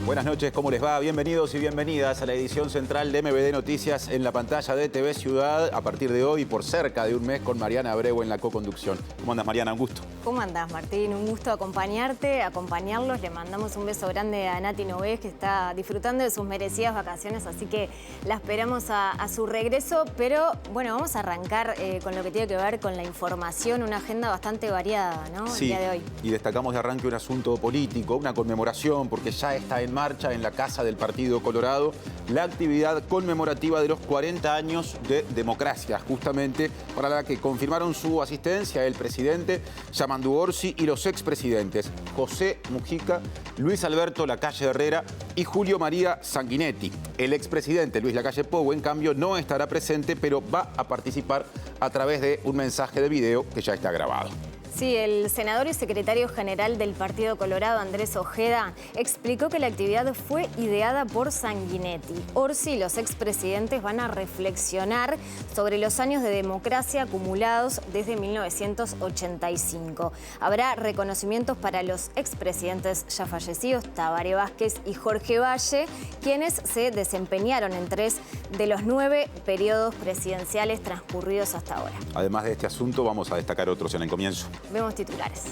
Buenas noches, ¿cómo les va? Bienvenidos y bienvenidas a la edición central de MBD Noticias en la pantalla de TV Ciudad. A partir de hoy, por cerca de un mes, con Mariana Abreu en la co-conducción. ¿Cómo andas, Mariana? Un gusto. ¿Cómo andás, Martín? Un gusto acompañarlos. Le mandamos un beso grande a Nati Nogués, que está disfrutando de sus merecidas vacaciones, así que la esperamos a su regreso. Pero, bueno, vamos a arrancar con lo que tiene que ver con la información, una agenda bastante variada, ¿no? Sí, el día de hoy. Y destacamos de arranque un asunto político, una conmemoración, porque ya está en marcha en la casa del Partido Colorado la actividad conmemorativa de los 40 años de democracia, justamente para la que confirmaron su asistencia el presidente Yamandu Orsi y los expresidentes José Mujica, Luis Alberto Lacalle Herrera y Julio María Sanguinetti. El expresidente Luis Lacalle Pou, en cambio, no estará presente, pero va a participar a través de un mensaje de video que ya está grabado. Sí, el senador y secretario general del Partido Colorado, Andrés Ojeda, explicó que la actividad fue ideada por Sanguinetti. Orsi y los expresidentes van a reflexionar sobre los años de democracia acumulados desde 1985. Habrá reconocimientos para los expresidentes ya fallecidos, Tabaré Vázquez y Jorge Valle, quienes se desempeñaron en 3 de los 9 periodos presidenciales transcurridos hasta ahora. Además de este asunto, vamos a destacar otros en el comienzo. Vemos titulares.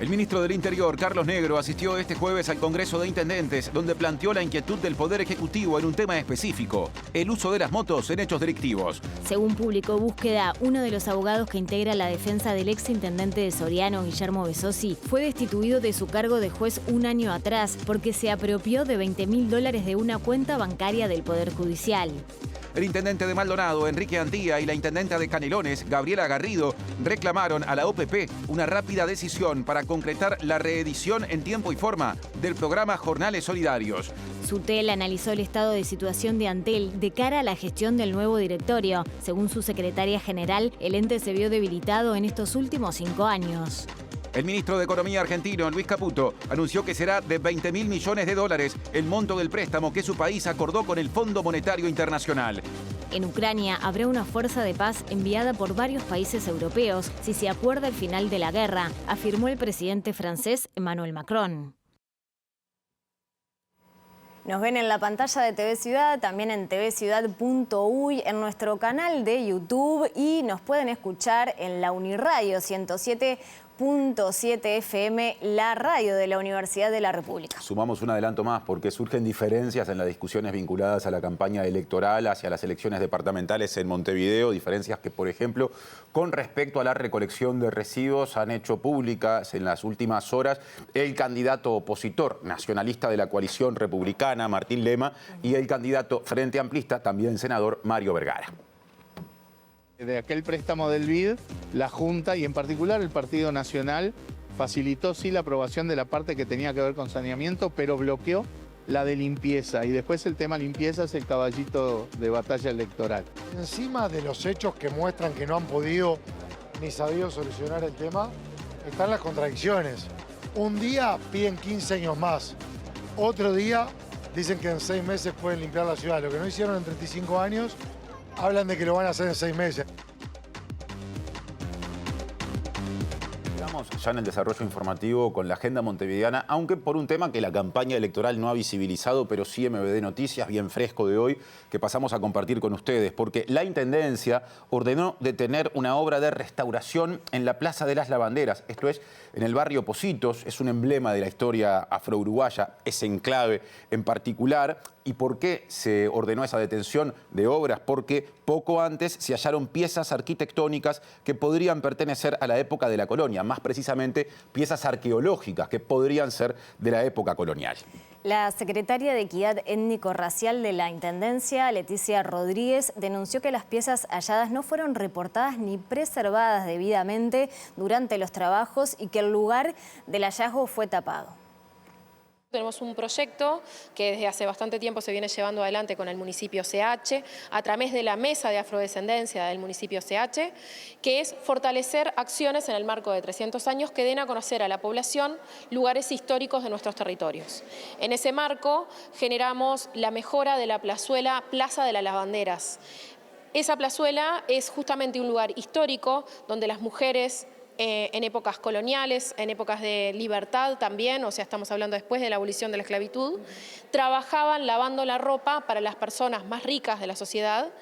El ministro del Interior, Carlos Negro, asistió este jueves al Congreso de Intendentes, donde planteó la inquietud del Poder Ejecutivo en un tema específico: el uso de las motos en hechos delictivos. Según publicó Búsqueda, uno de los abogados que integra la defensa del exintendente de Soriano, Guillermo Besosi, fue destituido de su cargo de juez un año atrás porque se apropió de $20.000 de una cuenta bancaria del Poder Judicial. El intendente de Maldonado, Enrique Antía, y la intendenta de Canelones, Gabriela Garrido, reclamaron a la OPP una rápida decisión para concretar la reedición en tiempo y forma del programa Jornales Solidarios. Sutel analizó el estado de situación de Antel de cara a la gestión del nuevo directorio. Según su secretaria general, el ente se vio debilitado en estos últimos 5 años. El ministro de Economía argentino, Luis Caputo, anunció que será de $20.000 millones el monto del préstamo que su país acordó con el Fondo Monetario Internacional. En Ucrania habrá una fuerza de paz enviada por varios países europeos si se acuerda el final de la guerra, afirmó el presidente francés Emmanuel Macron. Nos ven en la pantalla de TV Ciudad, también en tvciudad.uy, en nuestro canal de YouTube, y nos pueden escuchar en la Uniradio 107.7 FM, la radio de la Universidad de la República. Sumamos un adelanto más porque surgen diferencias en las discusiones vinculadas a la campaña electoral hacia las elecciones departamentales en Montevideo, diferencias que, por ejemplo, con respecto a la recolección de residuos han hecho públicas en las últimas horas el candidato opositor nacionalista de la coalición republicana, Martín Lema, y el candidato Frente Amplista, también senador, Mario Vergara. De aquel préstamo del BID, la Junta y en particular el Partido Nacional facilitó sí la aprobación de la parte que tenía que ver con saneamiento, pero bloqueó la de limpieza, y después el tema limpieza es el caballito de batalla electoral. Encima de los hechos que muestran que no han podido ni sabido solucionar el tema, están las contradicciones. Un día piden 15 años más, otro día dicen que en 6 meses pueden limpiar la ciudad. Lo que no hicieron en 35 años, hablan de que lo van a hacer en 6 meses. Estamos ya en el desarrollo informativo con la agenda montevideana, aunque por un tema que la campaña electoral no ha visibilizado, pero sí MBD Noticias, bien fresco de hoy, que pasamos a compartir con ustedes, porque la Intendencia ordenó detener una obra de restauración en la Plaza de las Lavanderas, esto es, en el barrio Pocitos. Es un emblema de la historia afro-uruguaya, ese enclave en particular. ¿Y por qué se ordenó esa detención de obras? Porque poco antes se hallaron piezas arquitectónicas que podrían pertenecer a la época de la colonia, más precisamente piezas arqueológicas que podrían ser de la época colonial. La secretaria de Equidad Étnico-Racial de la Intendencia, Leticia Rodríguez, denunció que las piezas halladas no fueron reportadas ni preservadas debidamente durante los trabajos y que el lugar del hallazgo fue tapado. Tenemos un proyecto que desde hace bastante tiempo se viene llevando adelante con el municipio CH, a través de la Mesa de Afrodescendencia del municipio CH, que es fortalecer acciones en el marco de 300 años que den a conocer a la población lugares históricos de nuestros territorios. En ese marco generamos la mejora de la plazuela Plaza de las Lavanderas. Esa plazuela es justamente un lugar histórico donde las mujeres en épocas coloniales, en épocas de libertad también, o sea, estamos hablando después de la abolición de la esclavitud, trabajaban lavando la ropa para las personas más ricas de la sociedad.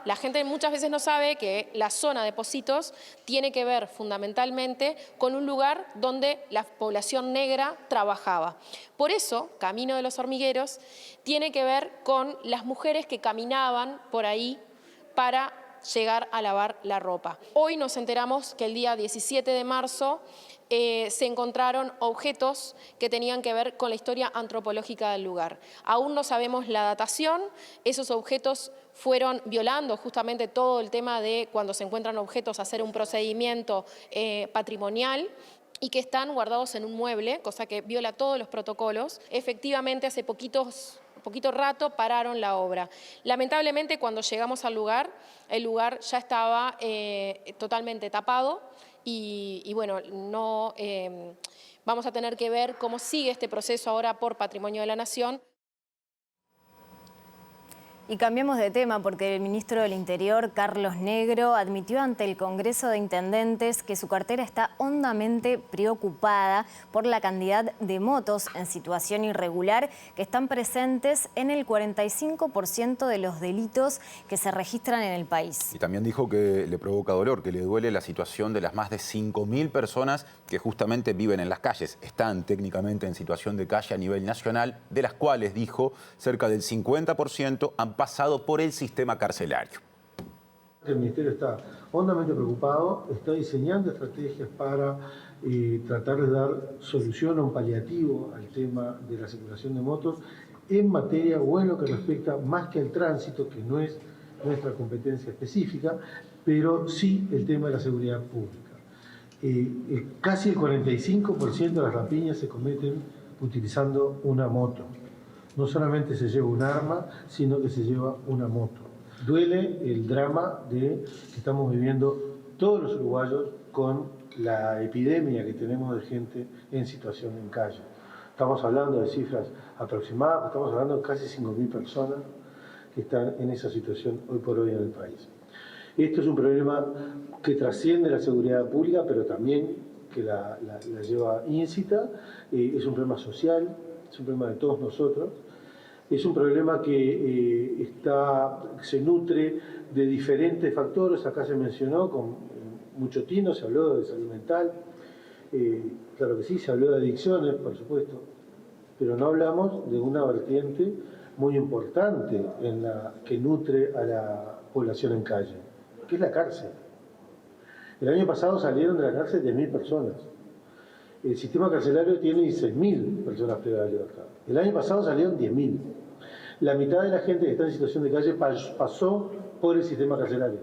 La gente muchas veces no sabe que la zona de Pocitos tiene que ver fundamentalmente con un lugar donde la población negra trabajaba. Por eso, Camino de los Hormigueros tiene que ver con las mujeres que caminaban por ahí para llegar a lavar la ropa. Hoy nos enteramos que el día 17 de marzo se encontraron objetos que tenían que ver con la historia antropológica del lugar. Aún no sabemos la datación, esos objetos fueron violando justamente todo el tema de cuando se encuentran objetos, hacer un procedimiento patrimonial, y que están guardados en un mueble, cosa que viola todos los protocolos. Efectivamente, hace poquito rato pararon la obra. Lamentablemente, cuando llegamos al lugar, el lugar ya estaba totalmente tapado y bueno, no, vamos a tener que ver cómo sigue este proceso ahora por Patrimonio de la Nación. Y cambiamos de tema porque el ministro del Interior, Carlos Negro, admitió ante el Congreso de Intendentes que su cartera está hondamente preocupada por la cantidad de motos en situación irregular que están presentes en el 45% de los delitos que se registran en el país. Y también dijo que le provoca dolor, que le duele la situación de las más de 5.000 personas que justamente viven en las calles. Están técnicamente en situación de calle a nivel nacional, de las cuales, dijo, cerca del 50% han pasado por el sistema carcelario. El Ministerio está hondamente preocupado, está diseñando estrategias para tratar de dar solución a un paliativo al tema de la circulación de motos en materia o en lo que respecta más que al tránsito, que no es nuestra competencia específica, pero sí el tema de la seguridad pública. Casi el 45% de las rapiñas se cometen utilizando una moto. No solamente se lleva un arma, sino que se lleva una moto. Duele el drama que estamos viviendo todos los uruguayos con la epidemia que tenemos de gente en situación en calle. Estamos hablando de cifras aproximadas, estamos hablando de casi 5.000 personas que están en esa situación hoy por hoy en el país. Esto es un problema que trasciende la seguridad pública, pero también que la lleva íncita. Es un problema social, es un problema de todos nosotros. Es un problema que se nutre de diferentes factores. Acá se mencionó con mucho tino, se habló de salud mental. Claro que sí, se habló de adicciones, por supuesto. Pero no hablamos de una vertiente muy importante que nutre a la población en calle, que es la cárcel. El año pasado salieron de la cárcel 10.000 personas. El sistema carcelario tiene 16.000 personas privadas de libertad. El año pasado salieron 10.000. La mitad de la gente que está en situación de calle pasó por el sistema carcelario.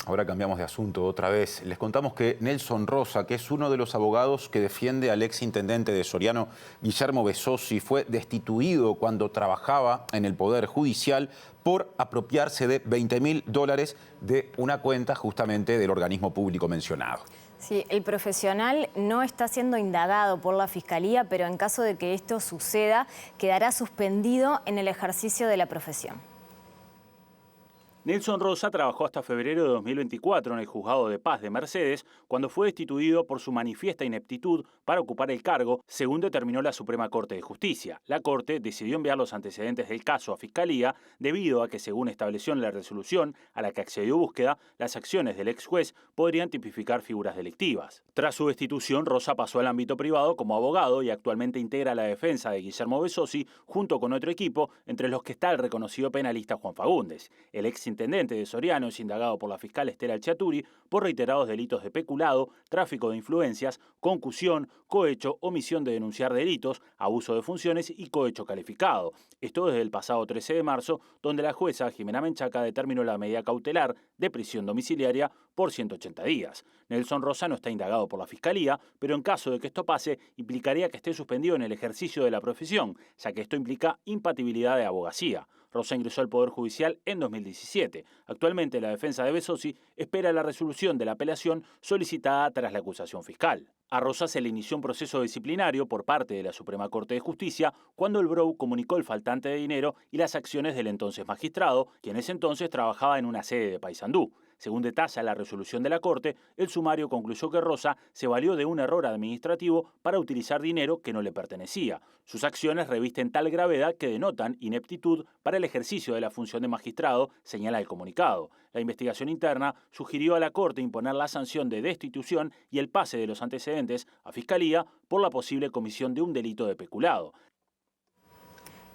Ahora cambiamos de asunto otra vez. Les contamos que Nelson Rosa, que es uno de los abogados que defiende al exintendente de Soriano, Guillermo Besosi, fue destituido cuando trabajaba en el Poder Judicial por apropiarse de $20.000 de una cuenta justamente del organismo público mencionado. Sí, el profesional no está siendo indagado por la Fiscalía, pero en caso de que esto suceda, quedará suspendido en el ejercicio de la profesión. Nelson Rosa trabajó hasta febrero de 2024 en el Juzgado de Paz de Mercedes, cuando fue destituido por su manifiesta ineptitud para ocupar el cargo, según determinó la Suprema Corte de Justicia. La Corte decidió enviar los antecedentes del caso a Fiscalía debido a que, según estableció en la resolución a la que accedió búsqueda, las acciones del ex juez podrían tipificar figuras delictivas. Tras su destitución, Rosa pasó al ámbito privado como abogado y actualmente integra la defensa de Guillermo Besosi junto con otro equipo, entre los que está el reconocido penalista Juan Fagundes. El exintendente de Soriano es indagado por la fiscal Estela Alciaturi por reiterados delitos de peculado, tráfico de influencias, concusión, cohecho, omisión de denunciar delitos, abuso de funciones y cohecho calificado. Esto desde el pasado 13 de marzo, donde la jueza Jimena Menchaca determinó la medida cautelar de prisión domiciliaria por 180 días. Nelson Rosa no está indagado por la Fiscalía, pero en caso de que esto pase, implicaría que esté suspendido en el ejercicio de la profesión, ya que esto implica impatibilidad de abogacía. Rosa ingresó al Poder Judicial en 2017. Actualmente la defensa de Besosi espera la resolución de la apelación solicitada tras la acusación fiscal. A Rosa se le inició un proceso disciplinario por parte de la Suprema Corte de Justicia cuando el BROU comunicó el faltante de dinero y las acciones del entonces magistrado, quien en ese entonces trabajaba en una sede de Paysandú. Según detalla la resolución de la Corte, el sumario concluyó que Rosa se valió de un error administrativo para utilizar dinero que no le pertenecía. Sus acciones revisten tal gravedad que denotan ineptitud para el ejercicio de la función de magistrado, señala el comunicado. La investigación interna sugirió a la Corte imponer la sanción de destitución y el pase de los antecedentes a Fiscalía por la posible comisión de un delito de peculado.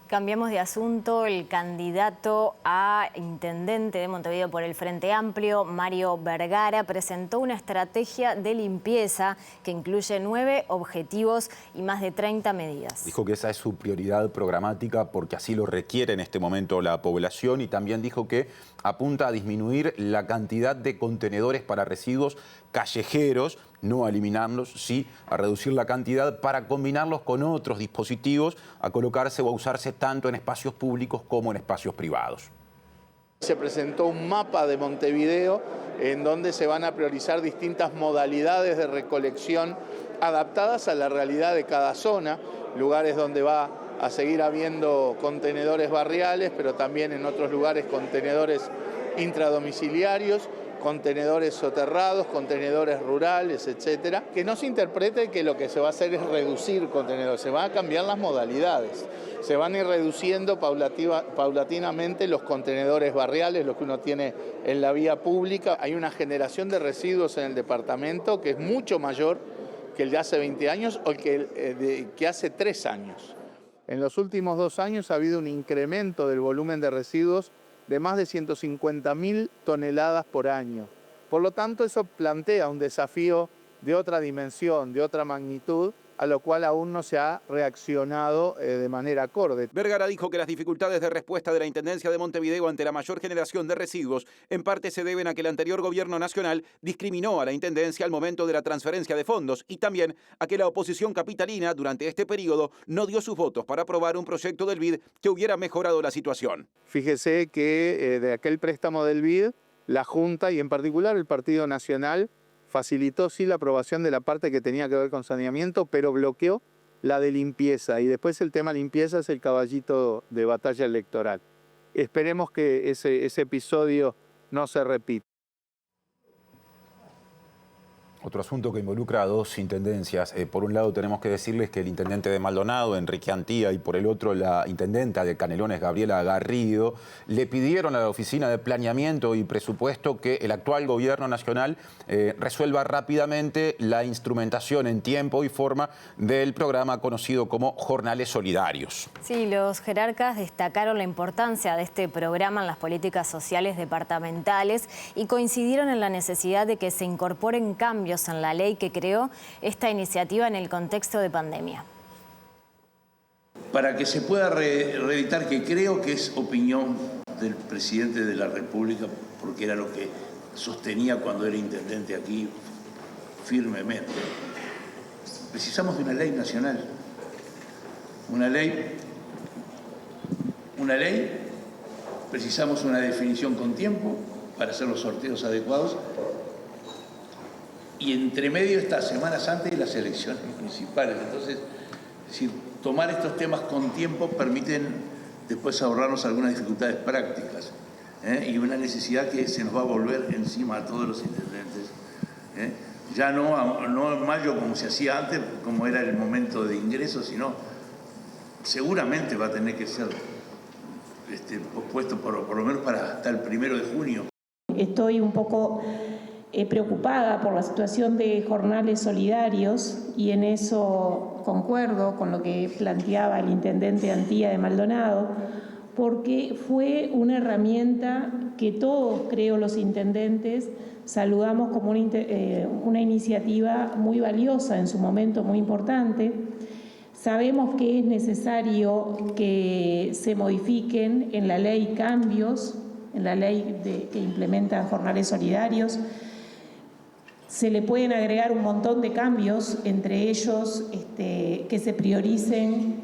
Cambiamos de asunto. El candidato a intendente de Montevideo por el Frente Amplio, Mario Vergara, presentó una estrategia de limpieza que incluye 9 objetivos y más de 30 medidas. Dijo que esa es su prioridad programática porque así lo requiere en este momento la población, y también dijo que apunta a disminuir la cantidad de contenedores para residuos callejeros, no a eliminarlos, sí a reducir la cantidad para combinarlos con otros dispositivos, a colocarse o a usarse tanto en espacios públicos como en espacios privados. Se presentó un mapa de Montevideo en donde se van a priorizar distintas modalidades de recolección adaptadas a la realidad de cada zona, lugares donde va a seguir habiendo contenedores barriales, pero también en otros lugares contenedores intradomiciliarios, contenedores soterrados, contenedores rurales, etcétera. Que no se interprete que lo que se va a hacer es reducir contenedores, se van a cambiar las modalidades. Se van a ir reduciendo paulatinamente los contenedores barriales, los que uno tiene en la vía pública. Hay una generación de residuos en el departamento que es mucho mayor que el de hace 20 años o que hace 3 años. En los últimos 2 años ha habido un incremento del volumen de residuos de más de 150.000 toneladas por año. Por lo tanto, eso plantea un desafío de otra dimensión, de otra magnitud, a lo cual aún no se ha reaccionado de manera acorde. Vergara dijo que las dificultades de respuesta de la Intendencia de Montevideo ante la mayor generación de residuos en parte se deben a que el anterior gobierno nacional discriminó a la Intendencia al momento de la transferencia de fondos y también a que la oposición capitalina durante este periodo no dio sus votos para aprobar un proyecto del BID que hubiera mejorado la situación. Fíjese que de aquel préstamo del BID, la Junta y en particular el Partido Nacional facilitó sí la aprobación de la parte que tenía que ver con saneamiento, pero bloqueó la de limpieza. Y después el tema limpieza es el caballito de batalla electoral. Esperemos que ese episodio no se repita. Otro asunto que involucra a 2 intendencias. Por un lado tenemos que decirles que el intendente de Maldonado, Enrique Antía, y por el otro la intendenta de Canelones, Gabriela Garrido, le pidieron a la Oficina de Planeamiento y Presupuesto que el actual gobierno nacional resuelva rápidamente la instrumentación en tiempo y forma del programa conocido como Jornales Solidarios. Sí, los jerarcas destacaron la importancia de este programa en las políticas sociales departamentales y coincidieron en la necesidad de que se incorporen cambios en la ley que creó esta iniciativa en el contexto de pandemia. Para que se pueda reeditar, que creo que es opinión del presidente de la República, porque era lo que sostenía cuando era intendente aquí firmemente, precisamos de una ley nacional. Una ley, precisamos una definición con tiempo para hacer los sorteos adecuados. Y entre medio está Semanas antes de las elecciones municipales. Entonces, tomar estos temas con tiempo permiten después ahorrarnos algunas dificultades prácticas y una necesidad que se nos va a volver encima a todos los intendentes. Ya no en mayo como se hacía antes, como era el momento de ingreso, sino seguramente va a tener que ser pospuesto por lo menos para hasta el 1 de junio. Estoy un poco preocupada por la situación de jornales solidarios y en eso concuerdo con lo que planteaba el intendente Antía de Maldonado, porque fue una herramienta que todos, creo, los intendentes saludamos como una iniciativa muy valiosa, en su momento muy importante. Sabemos que es necesario que se modifiquen en la ley cambios, en la ley que implementa jornales solidarios. Se le pueden agregar un montón de cambios, entre ellos que se prioricen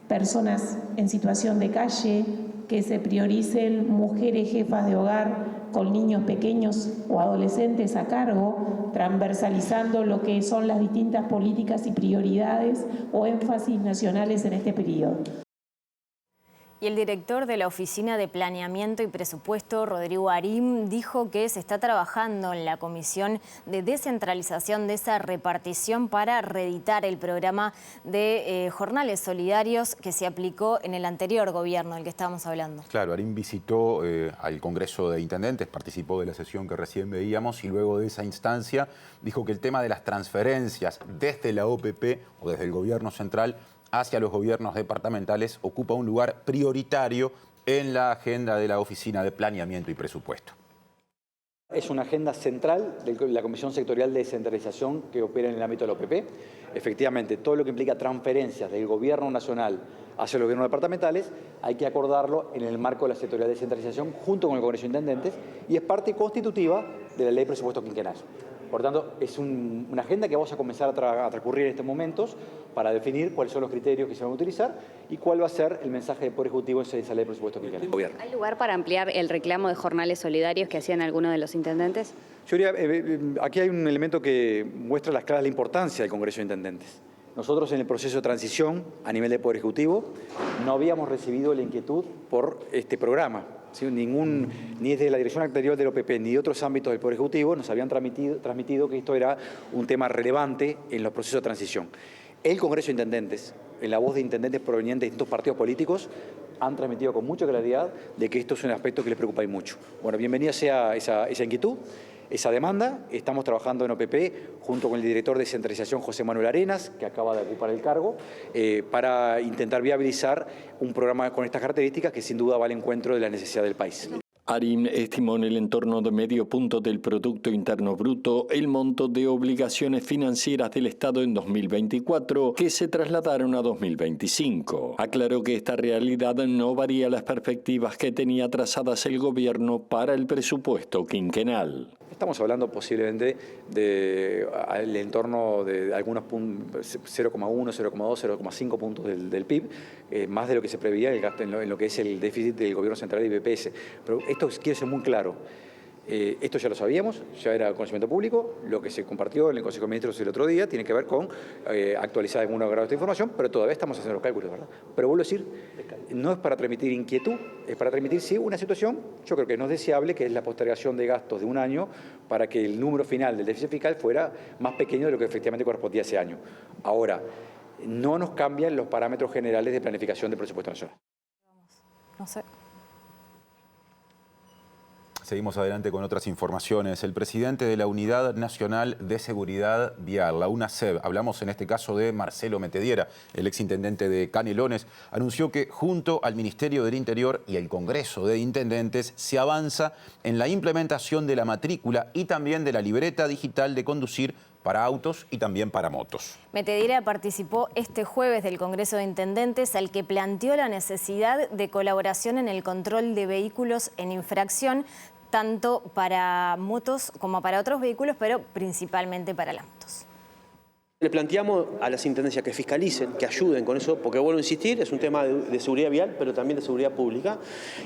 personas en situación de calle, que se prioricen mujeres jefas de hogar con niños pequeños o adolescentes a cargo, transversalizando lo que son las distintas políticas y prioridades o énfasis nacionales en este periodo. Y el director de la Oficina de Planeamiento y Presupuesto, Rodrigo Arim, dijo que se está trabajando en la Comisión de Descentralización de esa repartición para reeditar el programa de jornales solidarios que se aplicó en el anterior gobierno del que estábamos hablando. Claro, Arim visitó al Congreso de Intendentes, participó de la sesión que recién veíamos y luego de esa instancia dijo que el tema de las transferencias desde la OPP o desde el gobierno central hacia los gobiernos departamentales ocupa un lugar prioritario en la agenda de la Oficina de Planeamiento y Presupuesto. Es una agenda central de la Comisión Sectorial de Descentralización que opera en el ámbito de la OPP. Efectivamente, todo lo que implica transferencias del gobierno nacional hacia los gobiernos departamentales hay que acordarlo en el marco de la sectorial de descentralización junto con el Congreso de Intendentes y es parte constitutiva de la Ley de Presupuesto Quinquenal. Por tanto, es una agenda que vamos a comenzar a transcurrir en estos momentos para definir cuáles son los criterios que se van a utilizar y cuál va a ser el mensaje del Poder Ejecutivo en esa ley de presupuesto que el gobierno. ¿Hay lugar para ampliar el reclamo de jornales solidarios que hacían algunos de los intendentes? Yo diría, aquí hay un elemento que muestra las claras la importancia del Congreso de Intendentes. Nosotros en el proceso de transición a nivel de Poder Ejecutivo no habíamos recibido la inquietud por este programa. ¿Sí? Ni desde la dirección anterior del OPP ni de otros ámbitos del Poder Ejecutivo nos habían transmitido que esto era un tema relevante en los procesos de transición. El Congreso de Intendentes, en la voz de intendentes provenientes de distintos partidos políticos, han transmitido con mucha claridad de que esto es un aspecto que les preocupa y mucho. Bueno, bienvenida sea esa inquietud, esa demanda. Estamos trabajando en OPP junto con el director de descentralización José Manuel Arenas, que acaba de ocupar el cargo, para intentar viabilizar un programa con estas características que sin duda va al encuentro de la necesidad del país. Arim estimó en el entorno de medio punto del Producto Interno Bruto el monto de obligaciones financieras del Estado en 2024 que se trasladaron a 2025. Aclaró que esta realidad no varía las perspectivas que tenía trazadas el gobierno para el presupuesto quinquenal. Estamos hablando posiblemente del entorno de algunos puntos, 0,1, 0,2, 0,5 puntos del PIB, más de lo que se preveía el gasto en lo que es el déficit del gobierno central y BPS. Pero esto quiere ser muy claro. Esto ya lo sabíamos, ya era conocimiento público, lo que se compartió en el Consejo de Ministros el otro día tiene que ver con actualizar algunos grados de esta información, pero todavía estamos haciendo los cálculos, ¿verdad? Pero vuelvo a decir, no es para transmitir inquietud, es para transmitir, sí, una situación, yo creo que no es deseable, que es la postergación de gastos de un año para que el número final del déficit fiscal fuera más pequeño de lo que efectivamente correspondía a ese año. Ahora, no nos cambian los parámetros generales de planificación del presupuesto nacional. No sé. Seguimos adelante con otras informaciones. El presidente de la Unidad Nacional de Seguridad Vial, la UNASEV, hablamos en este caso de Marcelo Metediera, el exintendente de Canelones, anunció que junto al Ministerio del Interior y el Congreso de Intendentes se avanza en la implementación de la matrícula y también de la libreta digital de conducir para autos y también para motos. Metediera participó este jueves del Congreso de Intendentes al que planteó la necesidad de colaboración en el control de vehículos en infracción, tanto para motos como para otros vehículos, pero principalmente para las motos. Le planteamos a las intendencias que fiscalicen, que ayuden con eso, porque vuelvo a insistir, es un tema de seguridad vial, pero también de seguridad pública.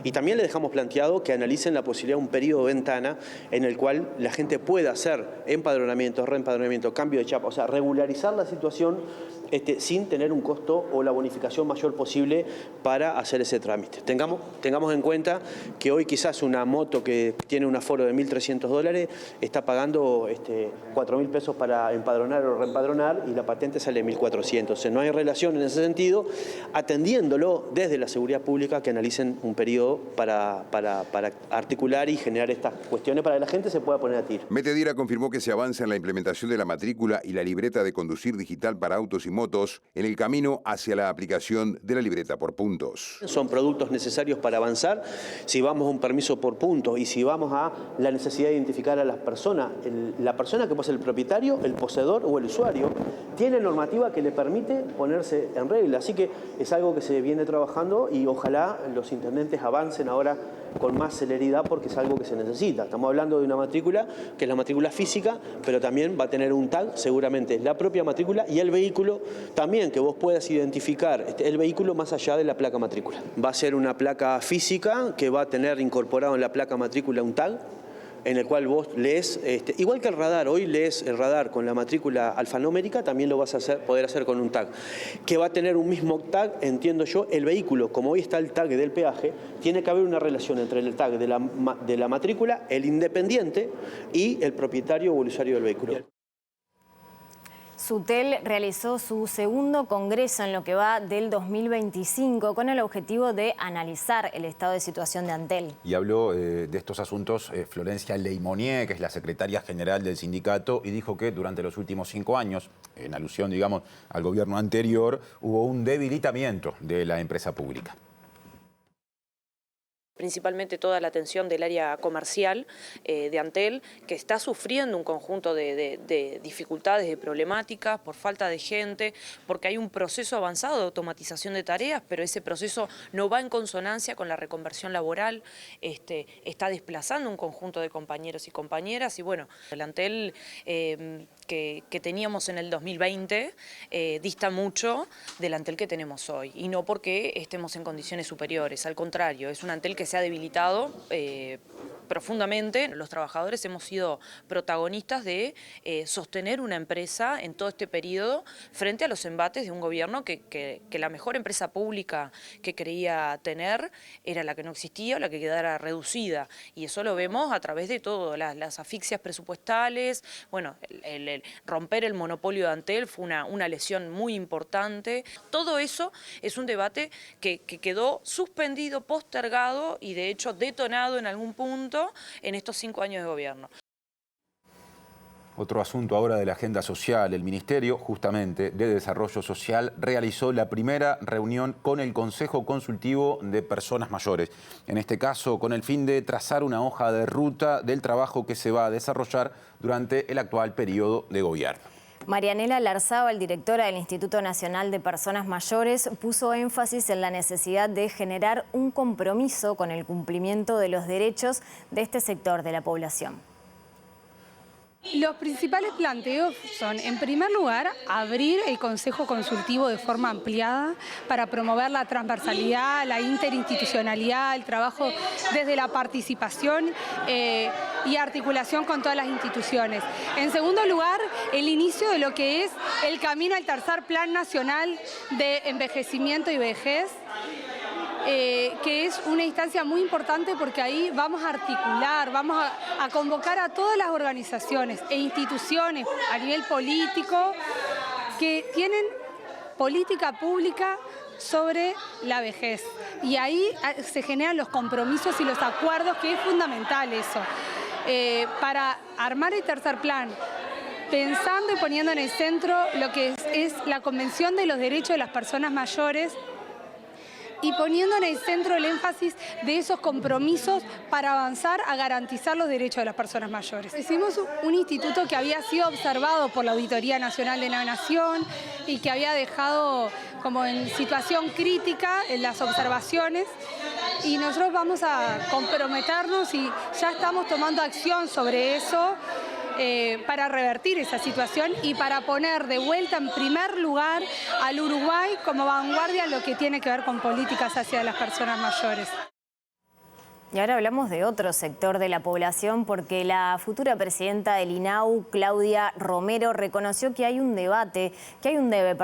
Y también le dejamos planteado que analicen la posibilidad de un periodo de ventana en el cual la gente pueda hacer empadronamiento, reempadronamiento, cambio de chapa, o sea, regularizar la situación sin tener un costo o la bonificación mayor posible para hacer ese trámite. Tengamos en cuenta que hoy quizás una moto que tiene un aforo de $1.300 está pagando 4.000 pesos para empadronar o reempadronar y la patente sale 1.400. Entonces no hay relación en ese sentido, atendiéndolo desde la seguridad pública que analicen un periodo para articular y generar estas cuestiones para que la gente se pueda poner a tiro. Metediera confirmó que se avanza en la implementación de la matrícula y la libreta de conducir digital para autos y motos en el camino hacia la aplicación de la libreta por puntos. Son productos necesarios para avanzar. Si vamos a un permiso por puntos y si vamos a la necesidad de identificar a las personas, la persona que puede ser el propietario, el poseedor o el usuario, tiene normativa que le permite ponerse en regla. Así que es algo que se viene trabajando y ojalá los intendentes avancen ahora con más celeridad porque es algo que se necesita. Estamos hablando de una matrícula que es la matrícula física, pero también va a tener un tag, seguramente la propia matrícula y el vehículo también, que vos puedas identificar el vehículo más allá de la placa matrícula. Va a ser una placa física que va a tener incorporado en la placa matrícula un tag, en el cual vos lees, igual que el radar, hoy lees el radar con la matrícula alfanumérica, también lo vas a poder hacer con un tag, que va a tener un mismo tag, entiendo yo, el vehículo, como hoy está el tag del peaje, tiene que haber una relación entre el tag de la matrícula, el independiente y el propietario o el usuario del vehículo. SUTEL realizó su segundo congreso en lo que va del 2025 con el objetivo de analizar el estado de situación de Antel. Y habló de estos asuntos Florencia Leimonier, que es la secretaria general del sindicato, y dijo que durante los últimos 5 años, en alusión, digamos, al gobierno anterior, hubo un debilitamiento de la empresa pública. Principalmente toda la atención del área comercial de Antel, que está sufriendo un conjunto de dificultades, de problemáticas por falta de gente, porque hay un proceso avanzado de automatización de tareas, pero ese proceso no va en consonancia con la reconversión laboral, está desplazando un conjunto de compañeros y compañeras, y bueno, el Antel que teníamos en el 2020 dista mucho del Antel que tenemos hoy, y no porque estemos en condiciones superiores, al contrario, es un Antel que se ha debilitado profundamente. Los trabajadores hemos sido protagonistas de sostener una empresa en todo este periodo frente a los embates de un gobierno que la mejor empresa pública que creía tener era la que no existía o la que quedara reducida, y eso lo vemos a través de todo, las asfixias presupuestales. Bueno, el romper el monopolio de Antel fue una lesión muy importante. Todo eso es un debate que quedó suspendido, postergado y de hecho detonado en algún punto en estos 5 años de gobierno. Otro asunto ahora de la agenda social. El Ministerio, justamente, de Desarrollo Social realizó la primera reunión con el Consejo Consultivo de Personas Mayores. En este caso, con el fin de trazar una hoja de ruta del trabajo que se va a desarrollar durante el actual periodo de gobierno. Marianela Larzábal, directora del Instituto Nacional de Personas Mayores, puso énfasis en la necesidad de generar un compromiso con el cumplimiento de los derechos de este sector de la población. Los principales planteos son, en primer lugar, abrir el Consejo Consultivo de forma ampliada para promover la transversalidad, la interinstitucionalidad, el trabajo desde la participación y articulación con todas las instituciones. En segundo lugar, el inicio de lo que es el camino al tercer Plan Nacional de Envejecimiento y Vejez, que es una instancia muy importante porque ahí vamos a articular, vamos a convocar a todas las organizaciones e instituciones a nivel político que tienen política pública sobre la vejez. Y ahí se generan los compromisos y los acuerdos, que es fundamental eso. Para armar el tercer plan, pensando y poniendo en el centro lo que es la Convención de los Derechos de las Personas Mayores, y poniendo en el centro el énfasis de esos compromisos para avanzar a garantizar los derechos de las personas mayores. Hicimos un instituto que había sido observado por la Auditoría Nacional de la Nación y que había dejado como en situación crítica en las observaciones, y nosotros vamos a comprometernos y ya estamos tomando acción sobre eso, para revertir esa situación y para poner de vuelta en primer lugar al Uruguay como vanguardia en lo que tiene que ver con políticas hacia las personas mayores. Y ahora hablamos de otro sector de la población, porque la futura presidenta del INAU, Claudia Romero, reconoció que hay un debe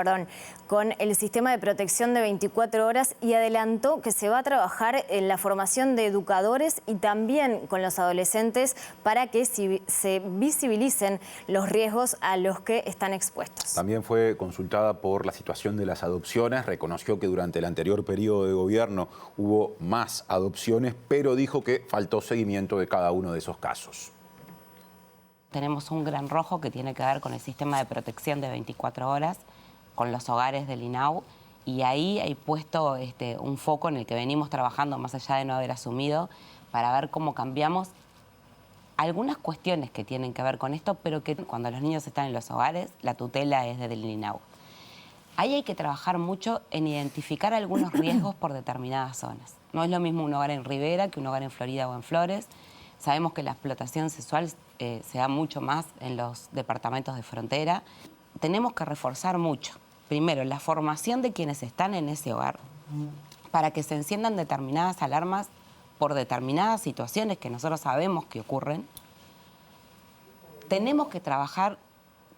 con el sistema de protección de 24 horas y adelantó que se va a trabajar en la formación de educadores y también con los adolescentes para que se visibilicen los riesgos a los que están expuestos. También fue consultada por la situación de las adopciones, reconoció que durante el anterior periodo de gobierno hubo más adopciones, pero dijo que faltó seguimiento de cada uno de esos casos. Tenemos un gran rojo que tiene que ver con el sistema de protección de 24 horas, con los hogares del INAU, y ahí hay puesto un foco en el que venimos trabajando más allá de no haber asumido, para ver cómo cambiamos algunas cuestiones que tienen que ver con esto, pero que cuando los niños están en los hogares, la tutela es del INAU. Ahí hay que trabajar mucho en identificar algunos riesgos por determinadas zonas. No es lo mismo un hogar en Rivera que un hogar en Florida o en Flores. Sabemos que la explotación sexual se da mucho más en los departamentos de frontera. Tenemos que reforzar mucho, primero, la formación de quienes están en ese hogar, para que se enciendan determinadas alarmas por determinadas situaciones que nosotros sabemos que ocurren, tenemos que trabajar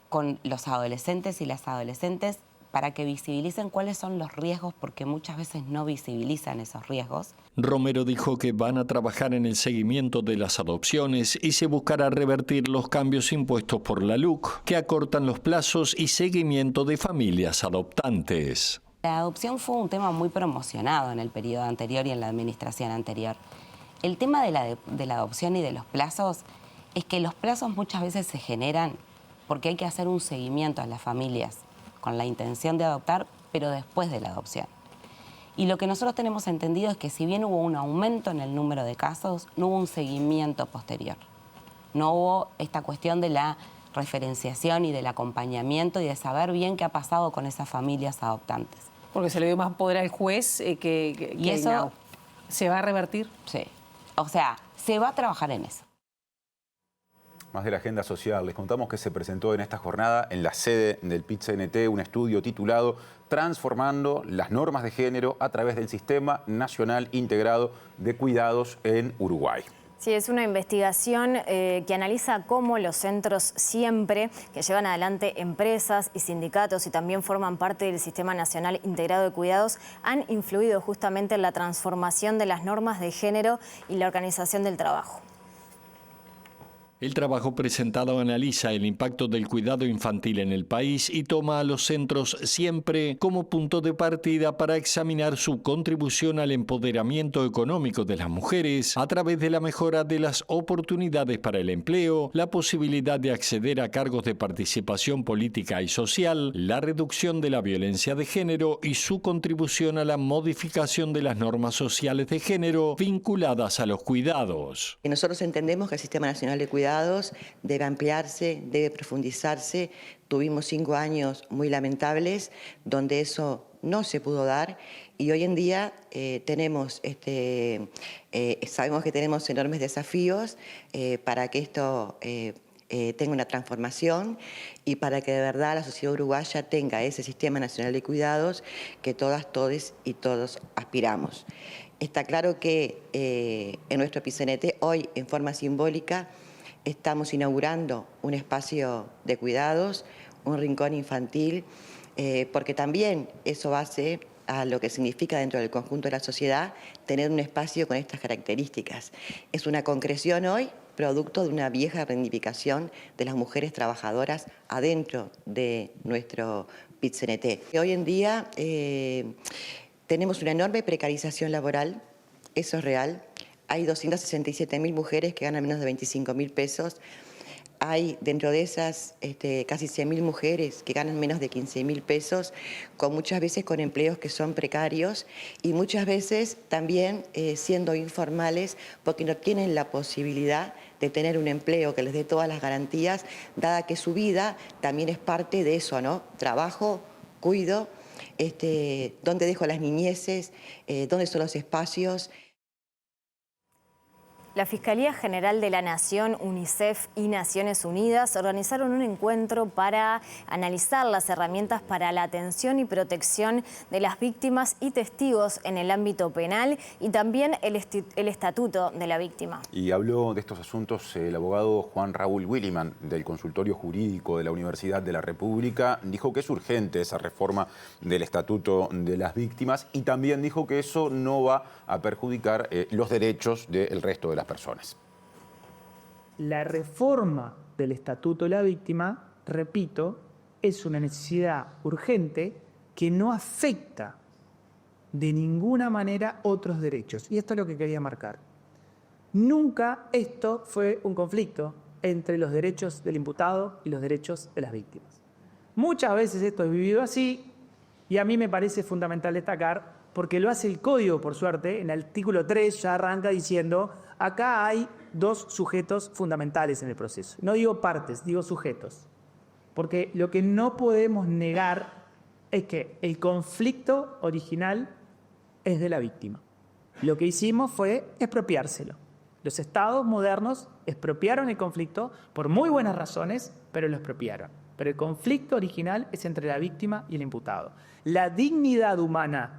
con los adolescentes y las adolescentes para que visibilicen cuáles son los riesgos, porque muchas veces no visibilizan esos riesgos. Romero dijo que van a trabajar en el seguimiento de las adopciones y se buscará revertir los cambios impuestos por la LUC, que acortan los plazos y seguimiento de familias adoptantes. La adopción fue un tema muy promocionado en el periodo anterior y en la administración anterior. El tema de la adopción y de los plazos es que los plazos muchas veces se generan porque hay que hacer un seguimiento a las familias con la intención de adoptar, pero después de la adopción. Y lo que nosotros tenemos entendido es que si bien hubo un aumento en el número de casos, no hubo un seguimiento posterior. No hubo esta cuestión de la referenciación y del acompañamiento y de saber bien qué ha pasado con esas familias adoptantes. Porque se le dio más poder al juez que ¿Y eso INAU. ¿Se va a revertir? Sí. O sea, se va a trabajar en eso. Más de la agenda social, les contamos que se presentó en esta jornada en la sede del PIT-CNT un estudio titulado Transformando las normas de género a través del Sistema Nacional Integrado de Cuidados en Uruguay. Sí, es una investigación que analiza cómo los centros siempre, que llevan adelante empresas y sindicatos y también forman parte del Sistema Nacional Integrado de Cuidados, han influido justamente en la transformación de las normas de género y la organización del trabajo. El trabajo presentado analiza el impacto del cuidado infantil en el país y toma a los centros siempre como punto de partida para examinar su contribución al empoderamiento económico de las mujeres a través de la mejora de las oportunidades para el empleo, la posibilidad de acceder a cargos de participación política y social, la reducción de la violencia de género y su contribución a la modificación de las normas sociales de género vinculadas a los cuidados. Nosotros entendemos que el Sistema Nacional de Cuidados debe ampliarse, debe profundizarse. Tuvimos 5 años muy lamentables donde eso no se pudo dar y hoy en día sabemos que tenemos enormes desafíos para que esto tenga una transformación y para que de verdad la sociedad uruguaya tenga ese Sistema Nacional de Cuidados que todas, todes y todos aspiramos. Está claro que en nuestro PIT-CNT hoy, en forma simbólica, estamos inaugurando un espacio de cuidados, un rincón infantil, porque también eso hace a lo que significa dentro del conjunto de la sociedad tener un espacio con estas características. Es una concreción hoy, producto de una vieja reivindicación de las mujeres trabajadoras adentro de nuestro PIT-CNT. Hoy en día tenemos una enorme precarización laboral, eso es real. Hay 267.000 mujeres que ganan menos de 25.000 pesos. Hay dentro de esas casi 100.000 mujeres que ganan menos de 15.000 pesos, muchas veces con empleos que son precarios y muchas veces también siendo informales porque no tienen la posibilidad de tener un empleo que les dé todas las garantías, dada que su vida también es parte de eso, ¿no? Trabajo, cuido, dónde dejo las niñeces, dónde son los espacios. La Fiscalía General de la Nación, UNICEF y Naciones Unidas organizaron un encuentro para analizar las herramientas para la atención y protección de las víctimas y testigos en el ámbito penal y también el Estatuto de la Víctima. Y habló de estos asuntos el abogado Juan Raúl Williman, del Consultorio Jurídico de la Universidad de la República. Dijo que es urgente esa reforma del Estatuto de las Víctimas y también dijo que eso no va a perjudicar los derechos del resto de las personas. La reforma del Estatuto de la Víctima, repito, es una necesidad urgente que no afecta de ninguna manera otros derechos. Y esto es lo que quería marcar. Nunca esto fue un conflicto entre los derechos del imputado y los derechos de las víctimas. Muchas veces esto es vivido así y a mí me parece fundamental destacar porque lo hace el Código, por suerte, en el artículo 3 ya arranca diciendo acá hay 2 sujetos fundamentales en el proceso. No digo partes, digo sujetos. Porque lo que no podemos negar es que el conflicto original es de la víctima. Lo que hicimos fue expropiárselo. Los estados modernos expropiaron el conflicto por muy buenas razones, pero lo expropiaron. Pero el conflicto original es entre la víctima y el imputado. La dignidad humana,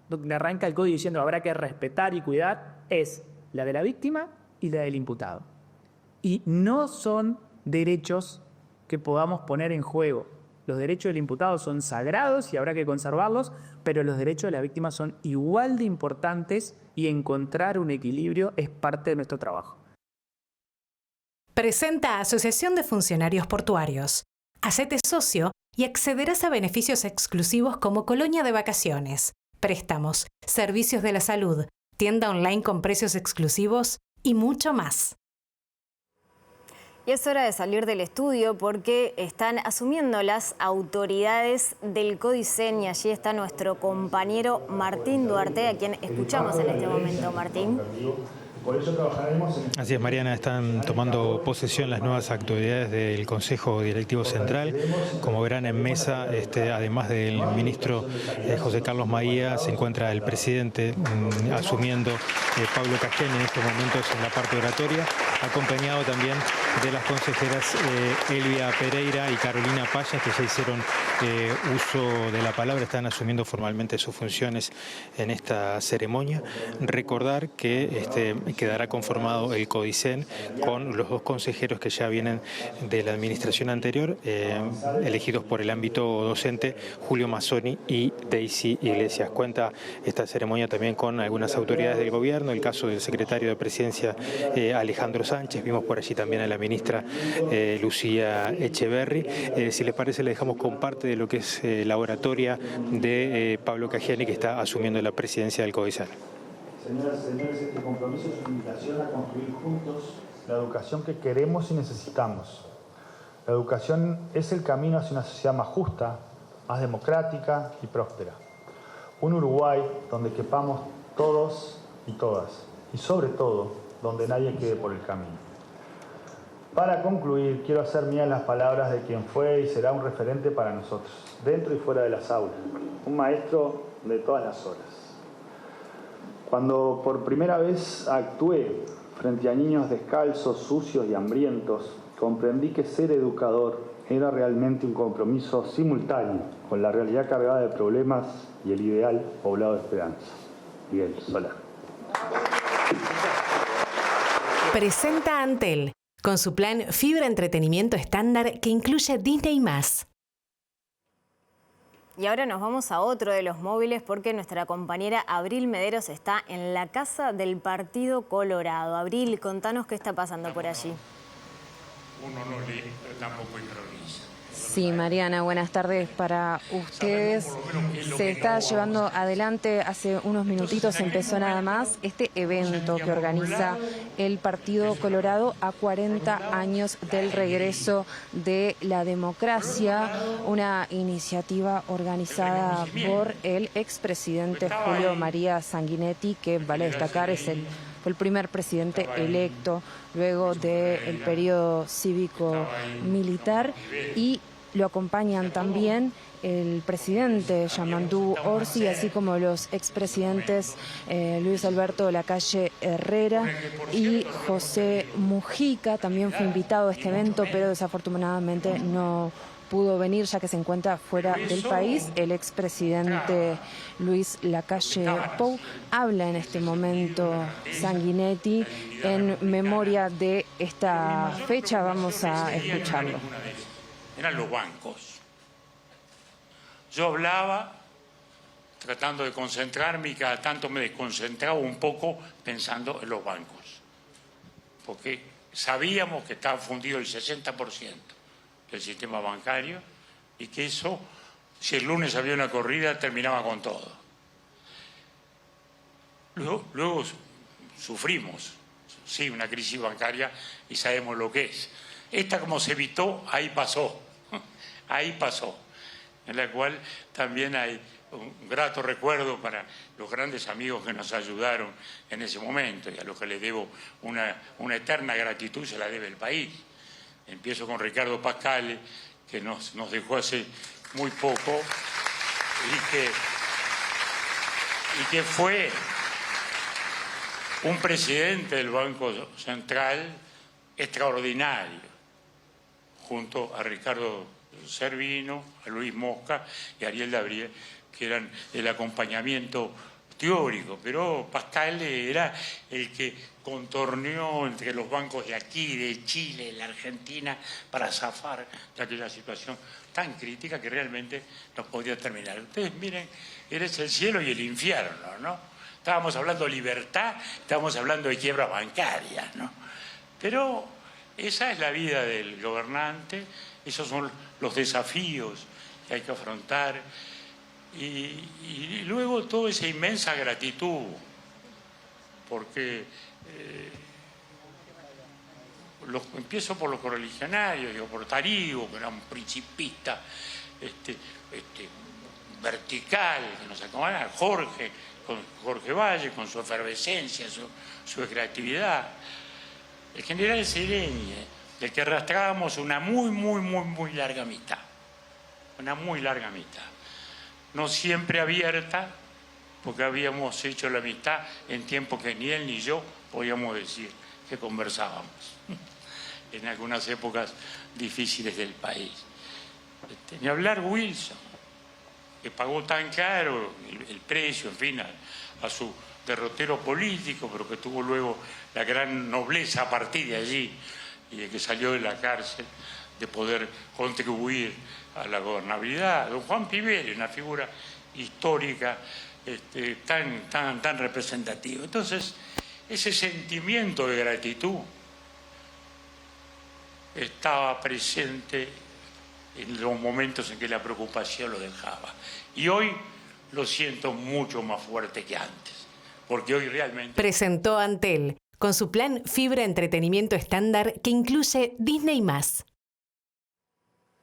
donde arranca el Código diciendo habrá que respetar y cuidar, es la de la víctima y la del imputado. Y no son derechos que podamos poner en juego. Los derechos del imputado son sagrados y habrá que conservarlos, pero los derechos de la víctima son igual de importantes y encontrar un equilibrio es parte de nuestro trabajo. Presenta Asociación de Funcionarios Portuarios. Hacete socio y accederás a beneficios exclusivos como colonia de vacaciones, préstamos, servicios de la salud, tienda online con precios exclusivos y mucho más. Y es hora de salir del estudio porque están asumiendo las autoridades del Codicen y allí está nuestro compañero Martín Duarte, a quien escuchamos en este momento. Martín. Por eso trabajaremos en... Así es, Mariana, están tomando posesión las nuevas autoridades del Consejo Directivo Central. Como verán en mesa, además del ministro José Carlos Maía, se encuentra el presidente asumiendo Pablo Cajeni en estos momentos en la parte oratoria, acompañado también de las consejeras Elvia Pereira y Carolina Payas, que ya hicieron uso de la palabra, están asumiendo formalmente sus funciones en esta ceremonia. Recordar que quedará conformado el Codicen con los dos consejeros que ya vienen de la administración anterior, elegidos por el ámbito docente, Julio Mazzoni y Daisy Iglesias. Cuenta esta ceremonia también con algunas autoridades del gobierno, el caso del secretario de Presidencia Alejandro Sánchez, vimos por allí también a la ministra Lucía Echeverri. Si les parece, le dejamos con parte de lo que es la oratoria de Pablo Cajeni, que está asumiendo la presidencia del Codicen. Señoras y señores, este compromiso es una invitación a construir juntos la educación que queremos y necesitamos. La educación es el camino hacia una sociedad más justa, más democrática y próspera. Un Uruguay donde quepamos todos y todas, y sobre todo, donde nadie quede por el camino. Para concluir, quiero hacer mías las palabras de quien fue y será un referente para nosotros, dentro y fuera de las aulas, un maestro de todas las horas. Cuando por primera vez actué frente a niños descalzos, sucios y hambrientos, comprendí que ser educador era realmente un compromiso simultáneo con la realidad cargada de problemas y el ideal poblado de esperanza. Miguel Solá. Presenta Antel, con su plan Fibra Entretenimiento Estándar que incluye Disney+. Y ahora nos vamos a otro de los móviles porque nuestra compañera Abril Mederos está en la casa del Partido Colorado. Abril, contanos qué está pasando por allí. Uno no lee, pero tampoco improvisa. Sí, Mariana, buenas tardes para ustedes. Se está llevando adelante, hace unos minutitos empezó nada más, este evento que organiza el Partido Colorado a 40 años del regreso de la democracia, una iniciativa organizada por el expresidente Julio María Sanguinetti, que vale destacar fue el primer presidente electo luego del periodo cívico-militar, y lo acompañan también el presidente Yamandú Orsi, así como los expresidentes Luis Alberto Lacalle Herrera y José Mujica. También fue invitado a este evento, pero desafortunadamente no pudo venir ya que se encuentra fuera del país. El expresidente Luis Lacalle Pou habla en este momento Sanguinetti en memoria de esta fecha. Vamos a escucharlo. Eran los bancos. Yo hablaba tratando de concentrarme y cada tanto me desconcentraba un poco pensando en los bancos. Porque sabíamos que estaba fundido el 60% del sistema bancario y que eso, si el lunes había una corrida, terminaba con todo. Luego sufrimos, sí, una crisis bancaria y sabemos lo que es. Esta, como se evitó, ahí pasó, en la cual también hay un grato recuerdo para los grandes amigos que nos ayudaron en ese momento y a los que les debo una eterna gratitud, se la debe el país. Empiezo con Ricardo Pascale, que nos dejó hace muy poco y que fue un presidente del Banco Central extraordinario, junto a Ricardo Servino, a Luis Mosca y a Ariel Dabrié, que eran el acompañamiento teórico, pero Pascal era el que contorneó entre los bancos de aquí, de Chile, de la Argentina, para zafar de aquella situación tan crítica que realmente nos podía terminar. Ustedes miren, eres el cielo y el infierno, ¿no? Estábamos hablando de libertad, estábamos hablando de quiebras bancarias, ¿no? Pero esa es la vida del gobernante, esos son los desafíos que hay que afrontar. Y luego toda esa inmensa gratitud, porque empiezo por los correligionarios, digo, por Tarigo, que era un principista vertical, que nos acompañaba, Jorge Valle, con su efervescencia, su creatividad, el general Sereñe, del que arrastrábamos una muy larga amistad, una muy larga amistad. No siempre abierta, porque habíamos hecho la amistad en tiempos que ni él ni yo podíamos decir que conversábamos, en algunas épocas difíciles del país. Ni hablar Wilson, que pagó tan caro el precio, en fin, a su derrotero político, pero que tuvo luego la gran nobleza a partir de allí y de que salió de la cárcel, de poder contribuir a la gobernabilidad. Don Juan Piberi, una figura histórica tan representativa. Entonces, ese sentimiento de gratitud estaba presente en los momentos en que la preocupación lo dejaba. Y hoy lo siento mucho más fuerte que antes, porque hoy realmente... Presentó Antel, con su plan Fibra Entretenimiento Estándar que incluye Disney+.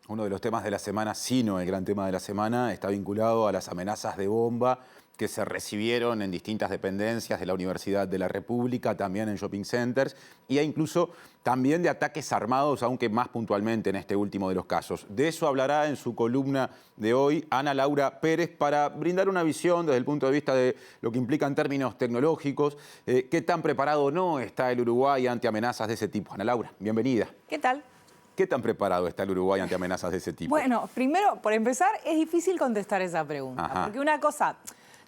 Uno de los temas de la semana, si no el gran tema de la semana, está vinculado a las amenazas de bomba que se recibieron en distintas dependencias de la Universidad de la República, también en shopping centers, e incluso también de ataques armados, aunque más puntualmente en este último de los casos. De eso hablará en su columna de hoy Ana Laura Pérez para brindar una visión desde el punto de vista de lo que implica en términos tecnológicos, qué tan preparado no está el Uruguay ante amenazas de ese tipo. Ana Laura, bienvenida. ¿Qué tal? ¿Qué tan preparado está el Uruguay ante amenazas de ese tipo? Bueno, primero, por empezar, es difícil contestar esa pregunta. Ajá. Porque una cosa,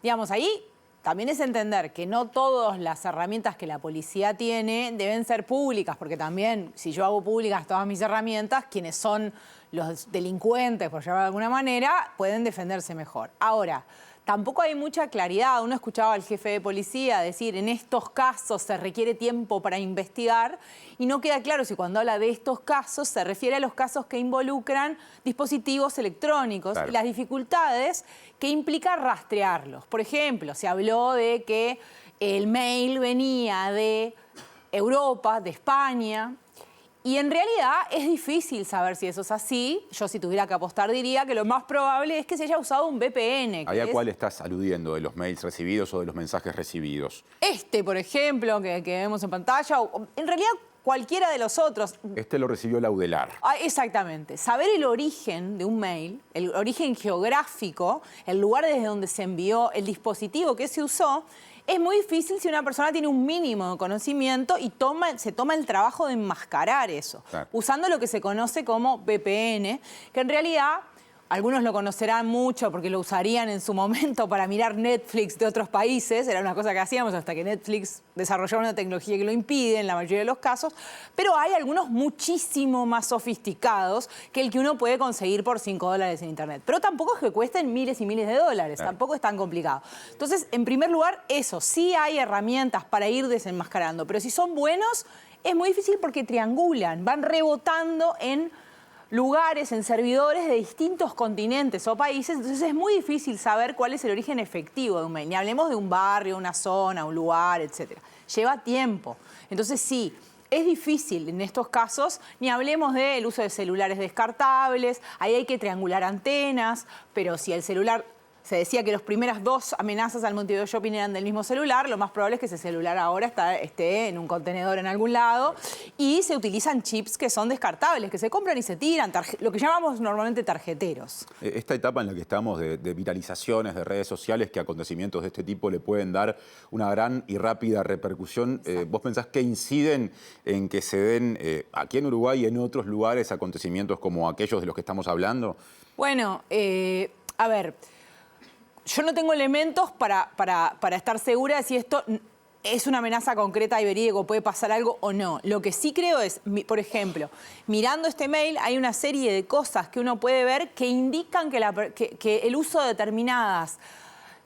digamos, ahí también es entender que no todas las herramientas que la policía tiene deben ser públicas, porque también, si yo hago públicas todas mis herramientas, quienes son los delincuentes, por llamarlo de alguna manera, pueden defenderse mejor. Ahora, tampoco hay mucha claridad. Uno escuchaba al jefe de policía decir, en estos casos se requiere tiempo para investigar, y no queda claro si cuando habla de estos casos se refiere a los casos que involucran dispositivos electrónicos, claro, y las dificultades que implica rastrearlos. Por ejemplo, se habló de que el mail venía de Europa, de España, y en realidad es difícil saber si eso es así. Yo, si tuviera que apostar, diría que lo más probable es que se haya usado un VPN. ¿A cuál estás aludiendo? ¿De los mails recibidos o de los mensajes recibidos? Por ejemplo, que vemos en pantalla, o en realidad cualquiera de los otros. Este lo recibió la UDELAR. Exactamente. Saber el origen de un mail, el origen geográfico, el lugar desde donde se envió, el dispositivo que se usó, es muy difícil si una persona tiene un mínimo de conocimiento y se toma el trabajo de enmascarar eso, claro, usando lo que se conoce como VPN, que en realidad algunos lo conocerán mucho porque lo usarían en su momento para mirar Netflix de otros países. Era una cosa que hacíamos hasta que Netflix desarrolló una tecnología que lo impide en la mayoría de los casos. Pero hay algunos muchísimo más sofisticados que el que uno puede conseguir por $5 en Internet. Pero tampoco es que cuesten miles y miles de dólares. Claro. Tampoco es tan complicado. Entonces, en primer lugar, eso. Sí hay herramientas para ir desenmascarando. Pero si son buenos, es muy difícil porque triangulan. Van rebotando en lugares, en servidores de distintos continentes o países, entonces es muy difícil saber cuál es el origen efectivo de un mail. Ni hablemos de un barrio, una zona, un lugar, etc. Lleva tiempo. Entonces sí, es difícil en estos casos, ni hablemos del uso de celulares descartables, ahí hay que triangular antenas, pero si el celular... Se decía que las primeras 2 amenazas al Montevideo Shopping eran del mismo celular. Lo más probable es que ese celular ahora esté en un contenedor en algún lado. Y se utilizan chips que son descartables, que se compran y se tiran, lo que llamamos normalmente tarjeteros. Esta etapa en la que estamos de viralizaciones, de redes sociales, que acontecimientos de este tipo le pueden dar una gran y rápida repercusión. ¿Vos pensás que inciden en que se den aquí en Uruguay y en otros lugares acontecimientos como aquellos de los que estamos hablando? Bueno, a ver... yo no tengo elementos para estar segura de si esto es una amenaza concreta y verídico, puede pasar algo o no. Lo que sí creo es, por ejemplo, mirando este mail hay una serie de cosas que uno puede ver que indican que el uso de determinadas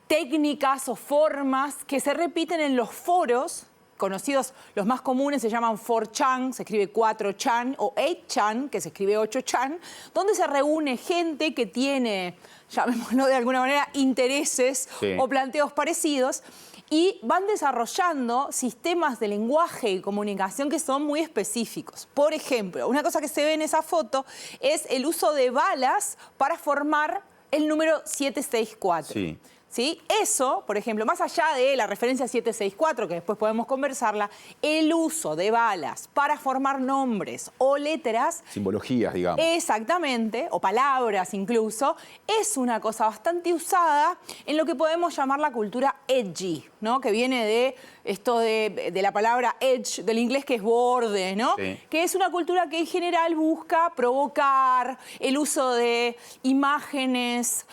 técnicas o formas que se repiten en los foros conocidos, los más comunes se llaman 4chan, se escribe 4chan, o 8chan, que se escribe 8chan, donde se reúne gente que tiene, llamémoslo de alguna manera, intereses o planteos parecidos, y van desarrollando sistemas de lenguaje y comunicación que son muy específicos. Por ejemplo, una cosa que se ve en esa foto es el uso de balas para formar el número 764. Sí. ¿Sí? Eso, por ejemplo, más allá de la referencia 764, que después podemos conversarla, el uso de balas para formar nombres o letras... Simbologías, digamos. Exactamente, o palabras incluso, es una cosa bastante usada en lo que podemos llamar la cultura edgy, ¿no? Que viene de esto de la palabra edge, del inglés que es borde, ¿no? Sí. Que es una cultura que en general busca provocar el uso de imágenes...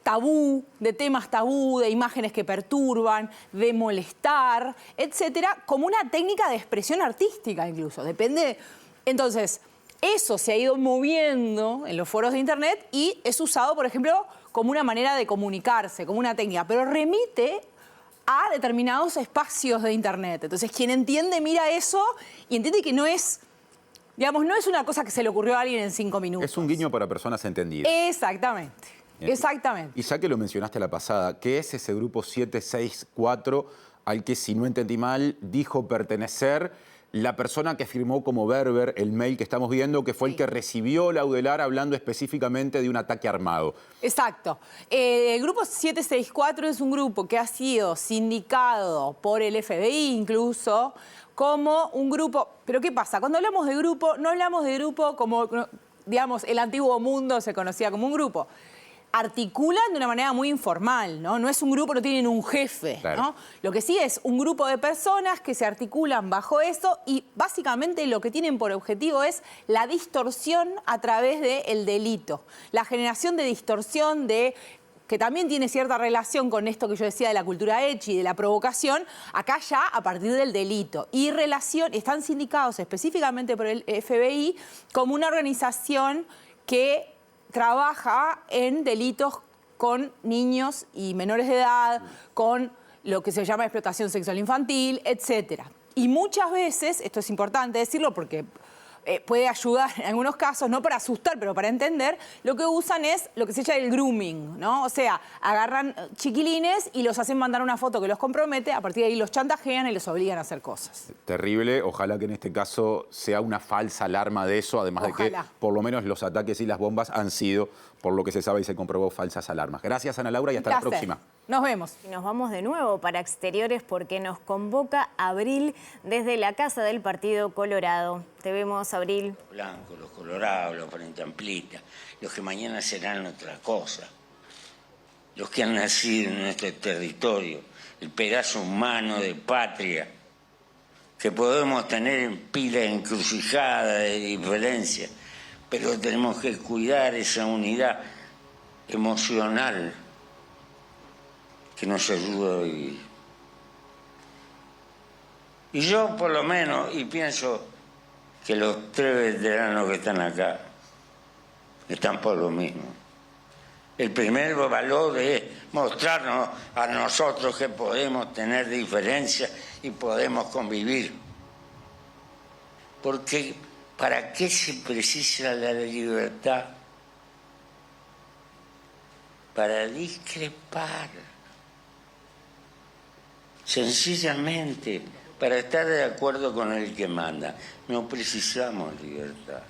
tabú, de temas tabú, de imágenes que perturban, de molestar, etcétera, como una técnica de expresión artística incluso, depende. Entonces, eso se ha ido moviendo en los foros de internet y es usado, por ejemplo, como una manera de comunicarse, como una técnica, pero remite a determinados espacios de internet. Entonces, quien entiende mira eso y entiende que no es... Digamos, no es una cosa que se le ocurrió a alguien en 5 minutos. Es un guiño para personas entendidas. Exactamente, exactamente. Y ya que lo mencionaste la pasada, ¿qué es ese grupo 764 al que, si no entendí mal, dijo pertenecer la persona que firmó como Berber el mail que estamos viendo, que fue el que recibió Laudelar hablando específicamente de un ataque armado? Exacto. El grupo 764 es un grupo que ha sido sindicado por el FBI incluso como un grupo... Pero ¿qué pasa? Cuando hablamos de grupo, no hablamos de grupo como, digamos, el antiguo mundo se conocía como un grupo. Articulan de una manera muy informal, ¿no? No es un grupo, no tienen un jefe, claro, ¿no? Lo que sí es un grupo de personas que se articulan bajo eso y básicamente lo que tienen por objetivo es la distorsión a través del delito. La generación de distorsión que también tiene cierta relación con esto que yo decía de la cultura edgy y de la provocación, acá ya a partir del delito. Y están sindicados específicamente por el FBI como una organización que trabaja en delitos con niños y menores de edad, con lo que se llama explotación sexual infantil, etc. Y muchas veces, esto es importante decirlo porque puede ayudar en algunos casos, no para asustar, pero para entender, lo que usan es lo que se llama el grooming, ¿no? O sea, agarran chiquilines y los hacen mandar una foto que los compromete, a partir de ahí los chantajean y los obligan a hacer cosas. Terrible, ojalá que en este caso sea una falsa alarma de eso, además de que por lo menos los ataques y las bombas han sido, por lo que se sabe y se comprobó, falsas alarmas. Gracias, Ana Laura, y hasta la próxima. Nos vemos. Y nos vamos de nuevo para Exteriores porque nos convoca Abril desde la Casa del Partido Colorado. Te vemos, Abril. Los blancos, los colorados, los frente amplistas, los que mañana serán otra cosa. Los que han nacido en nuestro territorio, el pedazo humano de patria que podemos tener en pila encrucijada de diferencia, pero tenemos que cuidar esa unidad emocional que nos ayuda a vivir. Y yo por lo menos, y pienso que los 3 veteranos que están acá están por lo mismo. El primer valor es mostrarnos a nosotros que podemos tener diferencias y podemos convivir. Porque ¿para qué se precisa la libertad? Para discrepar. Sencillamente, para estar de acuerdo con el que manda. No precisamos libertad.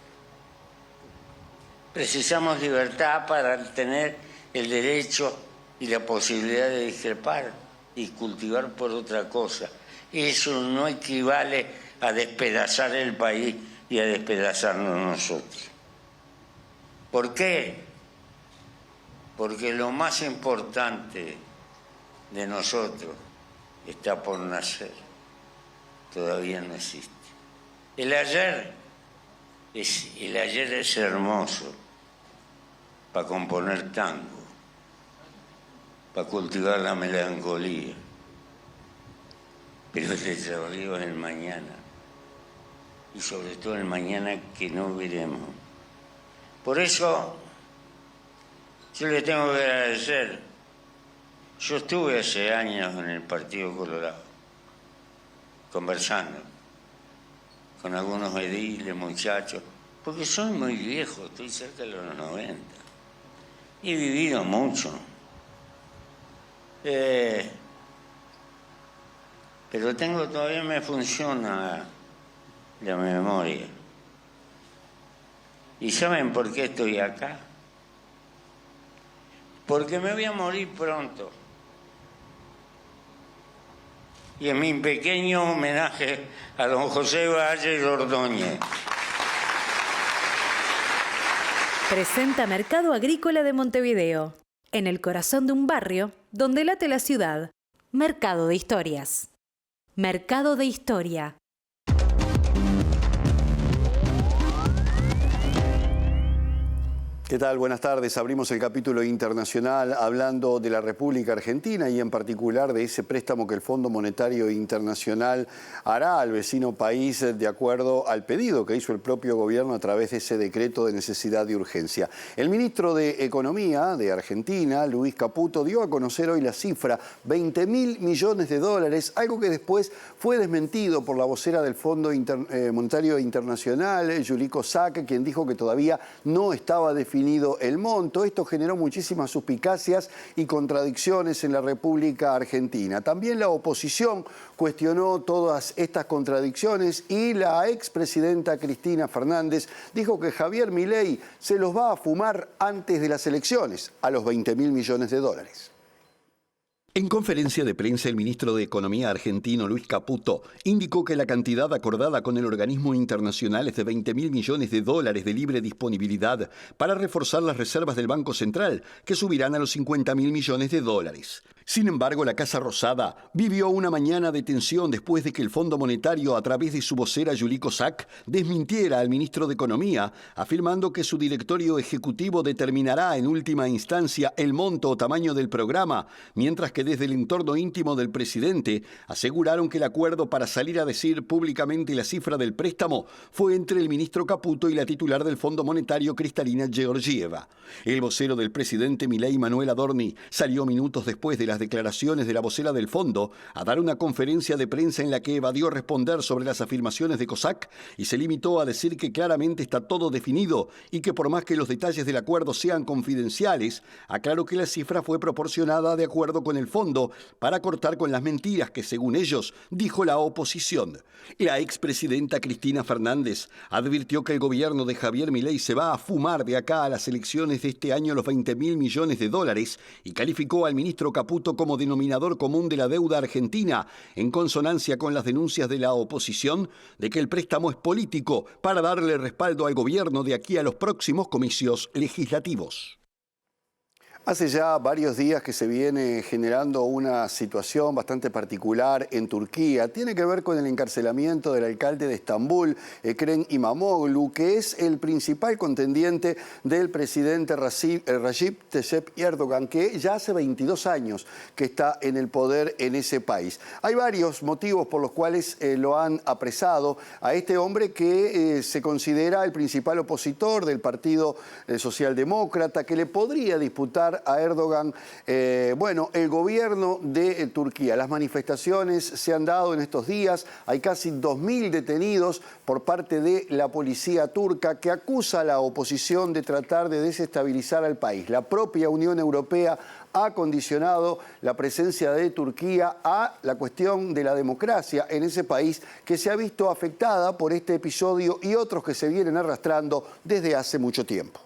Precisamos libertad para tener el derecho y la posibilidad de discrepar y cultivar por otra cosa. Eso no equivale a despedazar el país y a despedazarnos nosotros. ¿Por qué? Porque lo más importante de nosotros está por nacer. Todavía no existe. El ayer es hermoso para componer tango. para cultivar la melancolía. Pero el desarrollo es el mañana. Y sobre todo el mañana que no veremos. Por eso, yo le tengo que agradecer. Yo estuve hace años en el Partido Colorado, conversando con algunos ediles, muchachos, porque soy muy viejo, estoy cerca de los 90. Y he vivido mucho. Pero todavía me funciona la memoria. ¿Y saben por qué estoy acá? Porque me voy a morir pronto. Y en mi pequeño homenaje a don José Valle Ordóñez. Presenta Mercado Agrícola de Montevideo, en el corazón de un barrio donde late la ciudad. Mercado de Historias. Mercado de Historia. ¿Qué tal? Buenas tardes. Abrimos el capítulo internacional hablando de la República Argentina y en particular de ese préstamo que el Fondo Monetario Internacional hará al vecino país de acuerdo al pedido que hizo el propio gobierno a través de ese decreto de necesidad de urgencia. El ministro de Economía de Argentina, Luis Caputo, dio a conocer hoy la cifra, 20.000 millones de dólares, algo que después fue desmentido por la vocera del Fondo Monetario Internacional, Yuliko Sak, quien dijo que todavía no estaba definido el monto. Esto generó muchísimas suspicacias y contradicciones en la República Argentina. También la oposición cuestionó todas estas contradicciones y la expresidenta Cristina Fernández dijo que Javier Milei se los va a fumar antes de las elecciones, a los 20.000 millones de dólares. En conferencia de prensa, el ministro de Economía argentino, Luis Caputo, indicó que la cantidad acordada con el organismo internacional es de 20.000 millones de dólares de libre disponibilidad para reforzar las reservas del Banco Central, que subirán a los 50.000 millones de dólares. Sin embargo, la Casa Rosada vivió una mañana de tensión después de que el Fondo Monetario, a través de su vocera Yuliko Sak, desmintiera al ministro de Economía, afirmando que su directorio ejecutivo determinará en última instancia el monto o tamaño del programa, mientras que desde el entorno íntimo del presidente aseguraron que el acuerdo para salir a decir públicamente la cifra del préstamo fue entre el ministro Caputo y la titular del Fondo Monetario, Kristalina Georgieva. El vocero del presidente Milei, Manuel Adorni, salió minutos después de las declaraciones de la vocera del fondo a dar una conferencia de prensa en la que evadió responder sobre las afirmaciones de COSAC y se limitó a decir que claramente está todo definido y que por más que los detalles del acuerdo sean confidenciales, aclaró que la cifra fue proporcionada de acuerdo con el fondo para cortar con las mentiras que, según ellos, dijo la oposición. La expresidenta Cristina Fernández advirtió que el gobierno de Javier Milei se va a fumar de acá a las elecciones de este año los 20.000 millones de dólares y calificó al ministro Caputo como denominador común de la deuda argentina, en consonancia con las denuncias de la oposición de que el préstamo es político para darle respaldo al gobierno de aquí a los próximos comicios legislativos. Hace ya varios días que se viene generando una situación bastante particular en Turquía. Tiene que ver con el encarcelamiento del alcalde de Estambul, Ekrem İmamoğlu, que es el principal contendiente del presidente Recep Tayyip Erdogan, que ya hace 22 años que está en el poder en ese país. Hay varios motivos por los cuales lo han apresado a este hombre que se considera el principal opositor del Partido Socialdemócrata, que le podría disputar a Erdogan, el gobierno de Turquía. Las manifestaciones se han dado en estos días, hay casi 2.000 detenidos por parte de la policía turca que acusa a la oposición de tratar de desestabilizar al país. La propia Unión Europea ha condicionado la presencia de Turquía a la cuestión de la democracia en ese país que se ha visto afectada por este episodio y otros que se vienen arrastrando desde hace mucho tiempo.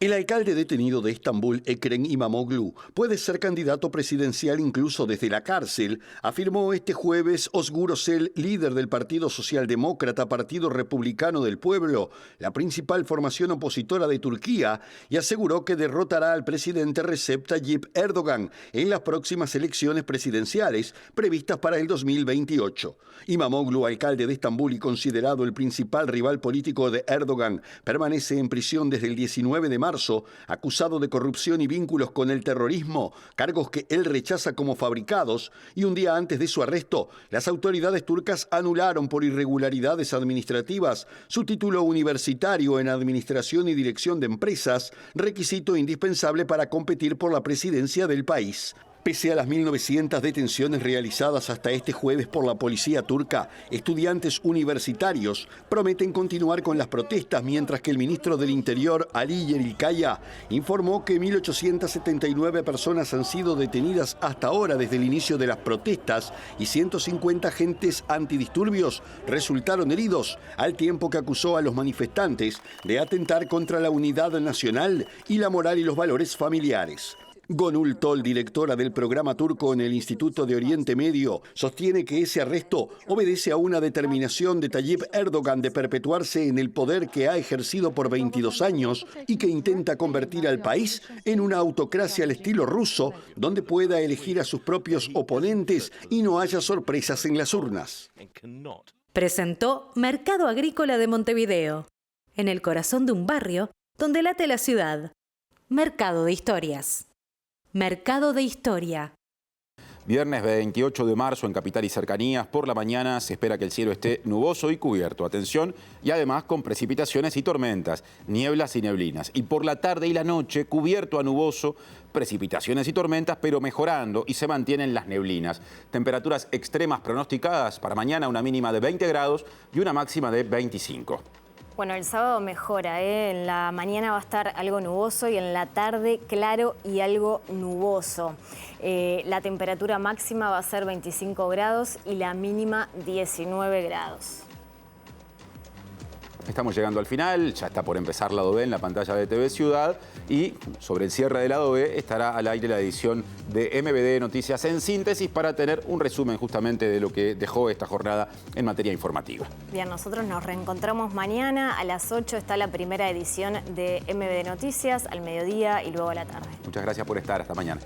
El alcalde detenido de Estambul, Ekrem İmamoğlu, puede ser candidato presidencial incluso desde la cárcel, afirmó este jueves Özgür Özel, líder del Partido Socialdemócrata, Partido Republicano del Pueblo, la principal formación opositora de Turquía, y aseguró que derrotará al presidente Recep Tayyip Erdogan en las próximas elecciones presidenciales previstas para el 2028. İmamoğlu, alcalde de Estambul y considerado el principal rival político de Erdogan, permanece en prisión desde el 19 de mayo marzo, acusado de corrupción y vínculos con el terrorismo, cargos que él rechaza como fabricados, y un día antes de su arresto, las autoridades turcas anularon por irregularidades administrativas su título universitario en Administración y Dirección de Empresas, requisito indispensable para competir por la presidencia del país. Pese a las 1.900 detenciones realizadas hasta este jueves por la policía turca, estudiantes universitarios prometen continuar con las protestas, mientras que el ministro del Interior, Ali Yerlikaya, informó que 1.879 personas han sido detenidas hasta ahora desde el inicio de las protestas y 150 agentes antidisturbios resultaron heridos, al tiempo que acusó a los manifestantes de atentar contra la unidad nacional y la moral y los valores familiares. Gonul Tol, directora del programa turco en el Instituto de Oriente Medio, sostiene que ese arresto obedece a una determinación de Tayyip Erdogan de perpetuarse en el poder que ha ejercido por 22 años y que intenta convertir al país en una autocracia al estilo ruso, donde pueda elegir a sus propios oponentes y no haya sorpresas en las urnas. Presentó Mercado Agrícola de Montevideo, en el corazón de un barrio donde late la ciudad. Mercado de Historias. Mercado de Historia. Viernes 28 de marzo en Capital y cercanías, por la mañana se espera que el cielo esté nuboso y cubierto. Atención, y además con precipitaciones y tormentas, nieblas y neblinas. Y por la tarde y la noche, cubierto a nuboso, precipitaciones y tormentas, pero mejorando y se mantienen las neblinas. Temperaturas extremas pronosticadas para mañana, una mínima de 20 grados y una máxima de 25. Bueno, el sábado mejora, En la mañana va a estar algo nuboso y en la tarde claro y algo nuboso. La temperatura máxima va a ser 25 grados y la mínima 19 grados. Estamos llegando al final, ya está por empezar Lado B en la pantalla de TV Ciudad y sobre el cierre de Lado B estará al aire la edición de MBD Noticias en síntesis para tener un resumen justamente de lo que dejó esta jornada en materia informativa. Bien, nosotros nos reencontramos mañana a las 8, está la primera edición de MBD Noticias, al mediodía y luego a la tarde. Muchas gracias por estar, hasta mañana.